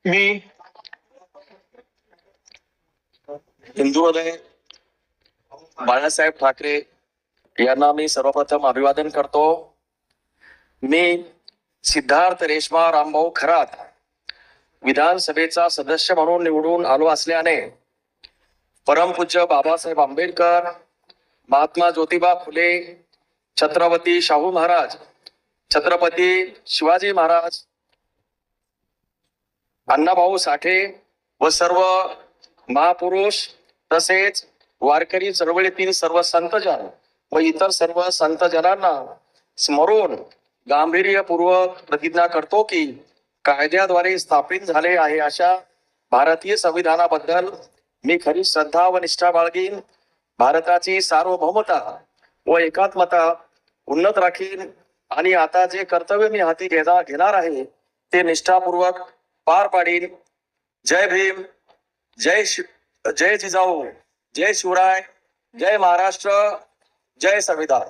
मी हिंदू हृदय बाळासाहेब ठाकरे यांना मी सर्वप्रथम अभिवादन करतो। मी सिद्धार्थ रेश्मा रामभाऊ खरात विधानसभेचा सदस्य म्हणून निवडून आलो असल्याने परमपूज्य बाबासाहेब आंबेडकर, महात्मा ज्योतिबा फुले, छत्रपती शाहू महाराज, छत्रपती शिवाजी महाराज, अण्णाभाऊ साठे व सर्व महापुरुष तसेच वारकरी चळवळीतील सर्व संतजन व इतर सर्व संतजनांना स्मरून गांभीर्यपूर्वक प्रतिज्ञा करतो की कायद्याद्वारे स्थापित झाले आहे अशा भारतीय संविधानाबद्दल मी खरी श्रद्धा व निष्ठा बाळगीन, भारताची सार्वभौमता व एकात्मता उन्नत राखीन आणि आता जे कर्तव्य मी हाती घेणार आहे ते निष्ठापूर्वक पार पाडीन। जय भीम, जय जिजाऊ, जय शिवराय, जय महाराष्ट्र, जय संविधान।